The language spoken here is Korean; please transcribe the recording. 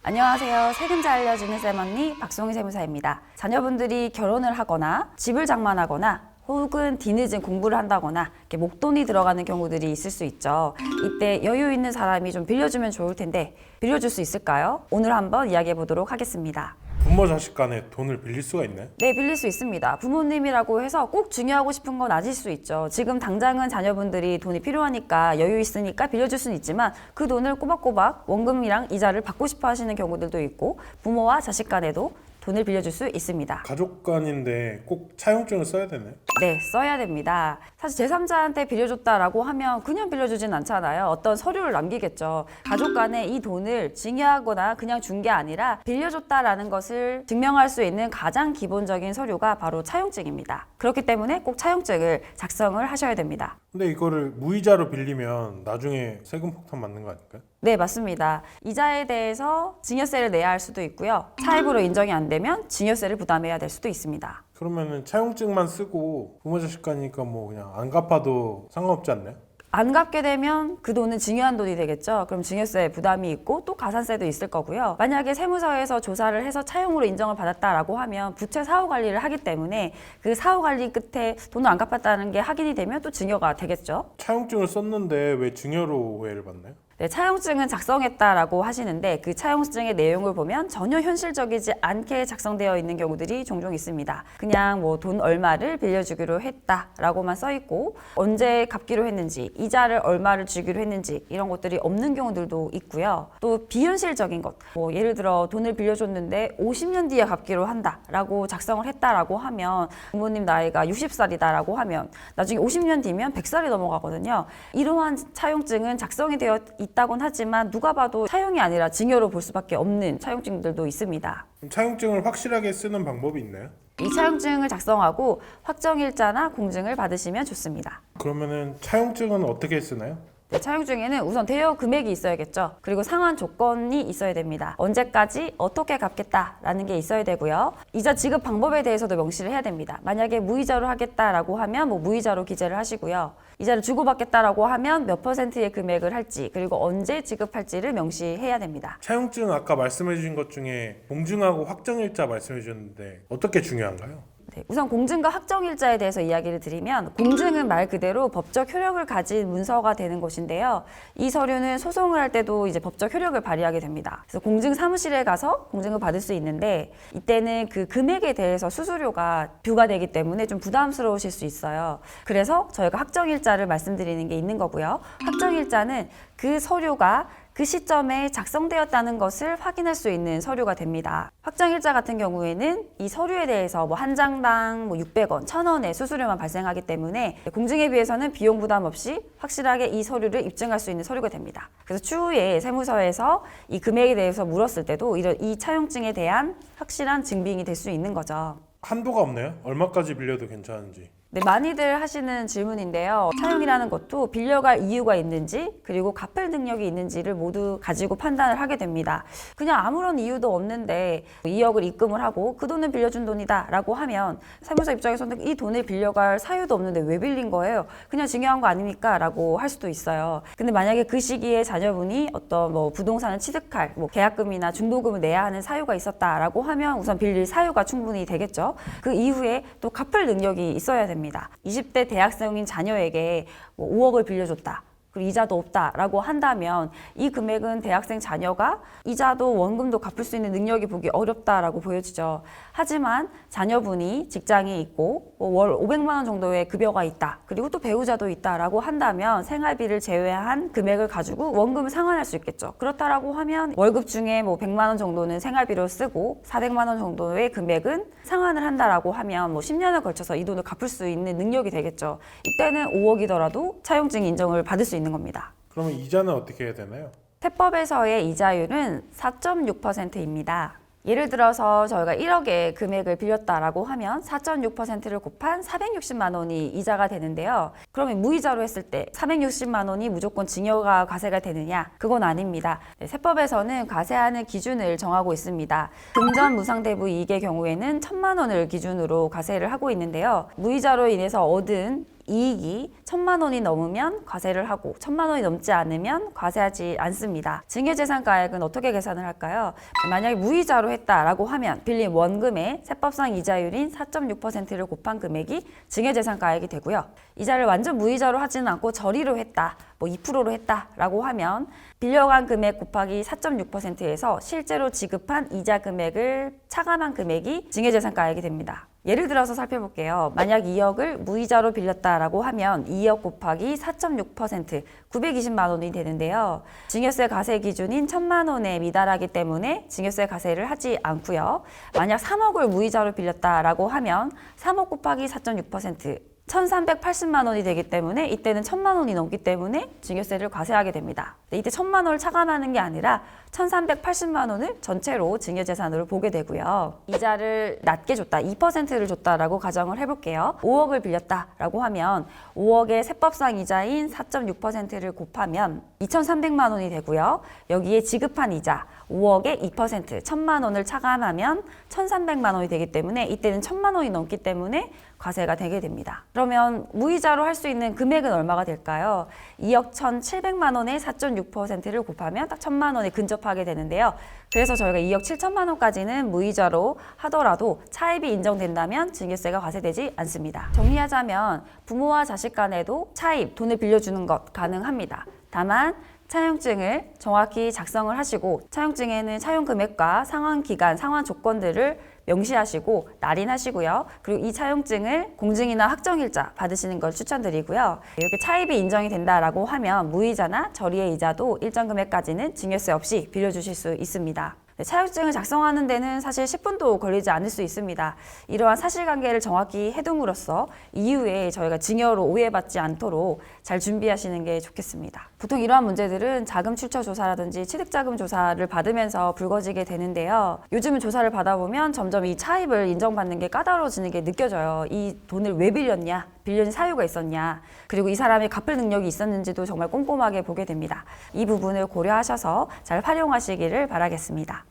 안녕하세요. 세금 잘 알려주는 쌤언니 박송희 세무사입니다. 자녀분들이 결혼을 하거나 집을 장만하거나 혹은 뒤늦은 공부를 한다거나 이렇게 목돈이 들어가는 경우들이 있을 수 있죠. 이때 여유 있는 사람이 좀 빌려주면 좋을 텐데 빌려줄 수 있을까요? 오늘 한번 이야기해 보도록 하겠습니다. 부모 자식 간에 돈을 빌릴 수가 있나요? 네, 빌릴 수 있습니다. 부모님이라고 해서 꼭 중요하고 싶은 건 아닐 수 있죠. 지금 당장은 자녀분들이 돈이 필요하니까 여유 있으니까 빌려줄 수는 있지만 그 돈을 꼬박꼬박 원금이랑 이자를 받고 싶어 하시는 경우들도 있고 부모와 자식 간에도 돈을 빌려줄 수 있습니다. 가족 간인데 꼭 차용증을 써야 되나요? 네, 써야 됩니다. 사실 제3자한테 빌려줬다라고 하면 그냥 빌려주진 않잖아요. 어떤 서류를 남기겠죠. 가족 간에 이 돈을 증여하거나 그냥 준 게 아니라 빌려줬다라는 것을 증명할 수 있는 가장 기본적인 서류가 바로 차용증입니다. 그렇기 때문에 꼭 차용증을 작성을 하셔야 됩니다. 근데 이거를 무이자로 빌리면 나중에 세금 폭탄 맞는 거 아닐까요? 네, 맞습니다. 이자에 대해서 증여세를 내야 할 수도 있고요. 차입으로 인정이 안 되면 증여세를 부담해야 될 수도 있습니다. 그러면은 차용증만 쓰고 부모 자식 간이니까 뭐 그냥 안 갚아도 상관없지 않나요? 안 갚게 되면 그 돈은 증여한 돈이 되겠죠. 그럼 증여세 부담이 있고 또 가산세도 있을 거고요. 만약에 세무서에서 조사를 해서 차용으로 인정을 받았다라고 하면 부채 사후 관리를 하기 때문에 그 사후 관리 끝에 돈을 안 갚았다는 게 확인이 되면 또 증여가 되겠죠. 차용증을 썼는데 왜 증여로 오해를 받나요? 네, 차용증은 작성했다라고 하시는데 그 차용증의 내용을 보면 전혀 현실적이지 않게 작성되어 있는 경우들이 종종 있습니다. 그냥 뭐 돈 얼마를 빌려주기로 했다라고만 써 있고 언제 갚기로 했는지, 이자를 얼마를 주기로 했는지 이런 것들이 없는 경우들도 있고요. 또 비현실적인 것, 뭐 예를 들어 돈을 빌려줬는데 50년 뒤에 갚기로 한다라고 작성을 했다라고 하면 부모님 나이가 60살이다라고 하면 나중에 50년 뒤면 100살이 넘어가거든요. 이러한 차용증은 작성이 되어 있다곤 하지만 누가 봐도 차용이 아니라 증여로 볼 수밖에 없는 차용증들도 있습니다. 그럼 차용증을 확실하게 쓰는 방법이 있나요? 이 차용증을 작성하고 확정일자나 공증을 받으시면 좋습니다. 그러면은 차용증은 어떻게 쓰나요? 네, 차용증에는 우선 대여 금액이 있어야겠죠. 그리고 상환 조건이 있어야 됩니다. 언제까지 어떻게 갚겠다라는 게 있어야 되고요. 이자 지급 방법에 대해서도 명시를 해야 됩니다. 만약에 무이자로 하겠다라고 하면 뭐 무이자로 기재를 하시고요. 이자를 주고받겠다라고 하면 몇 %의 금액을 할지 그리고 언제 지급할지를 명시해야 됩니다. 차용증 아까 말씀해 주신 것 중에 공증하고 확정일자 말씀해 주셨는데 어떻게 중요한가요? 네, 우선 공증과 확정일자에 대해서 이야기를 드리면 공증은 말 그대로 법적 효력을 가진 문서가 되는 것인데요. 이 서류는 소송을 할 때도 이제 법적 효력을 발휘하게 됩니다. 그래서 공증 사무실에 가서 공증을 받을 수 있는데 이때는 그 금액에 대해서 수수료가 부과되기 때문에 좀 부담스러우실 수 있어요. 그래서 저희가 확정일자를 말씀드리는 게 있는 거고요. 확정일자는 그 서류가 그 시점에 작성되었다는 것을 확인할 수 있는 서류가 됩니다. 확정일자 같은 경우에는 이 서류에 대해서 뭐 한 장당 뭐 600원, 1,000원의 수수료만 발생하기 때문에 공증에 비해서는 비용 부담 없이 확실하게 이 서류를 입증할 수 있는 서류가 됩니다. 그래서 추후에 세무서에서 이 금액에 대해서 물었을 때도 이 차용증에 대한 확실한 증빙이 될 수 있는 거죠. 한도가 없나요? 얼마까지 빌려도 괜찮은지. 네, 많이들 하시는 질문인데요. 차용이라는 것도 빌려갈 이유가 있는지 그리고 갚을 능력이 있는지를 모두 가지고 판단을 하게 됩니다. 그냥 아무런 이유도 없는데 2억을 입금을 하고 그 돈은 빌려준 돈이다 라고 하면 세무서 입장에서는 이 돈을 빌려갈 사유도 없는데 왜 빌린 거예요? 그냥 증여한 거 아닙니까? 라고 할 수도 있어요. 근데 만약에 그 시기에 자녀분이 어떤 뭐 부동산을 취득할 뭐 계약금이나 중도금을 내야 하는 사유가 있었다라고 하면 우선 빌릴 사유가 충분히 되겠죠. 그 이후에 또 갚을 능력이 있어야 됩니다. 20대 대학생인 자녀에게 뭐 5억을 빌려줬다. 그리고 이자도 없다라고 한다면 이 금액은 대학생 자녀가 이자도 원금도 갚을 수 있는 능력이 보기 어렵다라고 보여지죠. 하지만 자녀분이 직장에 있고 월 500만 원 정도의 급여가 있다. 그리고 또 배우자도 있다라고 한다면 생활비를 제외한 금액을 가지고 원금을 상환할 수 있겠죠. 그렇다라고 하면 월급 중에 뭐 100만 원 정도는 생활비로 쓰고 400만 원 정도의 금액은 상환을 한다라고 하면 뭐 10년을 걸쳐서 이 돈을 갚을 수 있는 능력이 되겠죠. 이때는 5억이더라도 차용증 인정을 받을 수 있는 겁니다. 그러면 이자는 어떻게 해야 되나요? 세법에서의 이자율은 4.6%입니다. 예를 들어서 저희가 1억의 금액을 빌렸다라고 하면 4.6%를 곱한 460만 원이 이자가 되는데요. 그러면 무이자로 했을 때 460만 원이 무조건 증여가 과세가 되느냐? 그건 아닙니다. 세법에서는 과세하는 기준을 정하고 있습니다. 금전 무상대부 이익의 경우에는 1,000만 원을 기준으로 과세를 하고 있는데요. 무이자로 인해서 얻은 이익이 1,000만 원이 넘으면 과세를 하고 1,000만 원이 넘지 않으면 과세하지 않습니다. 증여재산가액은 어떻게 계산을 할까요? 만약에 무이자로 했다라고 하면 빌린 원금의 세법상 이자율인 4.6%를 곱한 금액이 증여재산가액이 되고요. 이자를 완전 무이자로 하지는 않고 저리로 했다, 2%로 했다라고 하면 빌려간 금액 곱하기 4.6%에서 실제로 지급한 이자 금액을 차감한 금액이 증여재산가액이 됩니다. 예를 들어서 살펴볼게요. 만약 2억을 무이자로 빌렸다라고 하면 2억 곱하기 4.6% 920만 원이 되는데요. 증여세 가세 기준인 1,000만 원에 미달하기 때문에 증여세 가세를 하지 않고요. 만약 3억을 무이자로 빌렸다라고 하면 3억 곱하기 4.6% 1,380만 원이 되기 때문에 이때는 1,000만 원이 넘기 때문에 증여세를 과세하게 됩니다. 이때 1,000만 원을 차감하는 게 아니라 1,380만 원을 전체로 증여재산으로 보게 되고요. 이자를 낮게 줬다, 2%를 줬다라고 가정을 해볼게요. 5억을 빌렸다라고 하면 5억의 세법상 이자인 4.6%를 곱하면 2,300만 원이 되고요. 여기에 지급한 이자 5억의 2%, 1,000만 원을 차감하면 1,300만 원이 되기 때문에 이때는 1,000만 원이 넘기 때문에 과세가 되게 됩니다. 그러면 무이자로 할 수 있는 금액은 얼마가 될까요? 2억 1,700만 원에 4.6%를 곱하면 딱 1,000만 원에 근접하게 되는데요. 그래서 저희가 2억 7천만 원까지는 무이자로 하더라도 차입이 인정된다면 증여세가 과세되지 않습니다. 정리하자면 부모와 자식 간에도 차입, 돈을 빌려주는 것 가능합니다. 다만 차용증을 정확히 작성을 하시고 차용증에는 차용 금액과 상환 기간, 상환 조건들을 명시하시고 날인하시고요. 그리고 이 차용증을 공증이나 확정일자 받으시는 걸 추천드리고요. 이렇게 차입이 인정이 된다라고 하면 무이자나 저리의 이자도 일정 금액까지는 증여세 없이 빌려주실 수 있습니다. 차용증을 작성하는 데는 사실 10분도 걸리지 않을 수 있습니다. 이러한 사실관계를 정확히 해둠으로써 이후에 저희가 증여로 오해받지 않도록 잘 준비하시는 게 좋겠습니다. 보통 이러한 문제들은 자금 출처 조사라든지 취득자금 조사를 받으면서 불거지게 되는데요. 요즘은 조사를 받아보면 점점 이 차입을 인정받는 게 까다로워지는 게 느껴져요. 이 돈을 왜 빌렸냐? 빌린 사유가 있었냐? 그리고 이 사람이 갚을 능력이 있었는지도 정말 꼼꼼하게 보게 됩니다. 이 부분을 고려하셔서 잘 활용하시기를 바라겠습니다.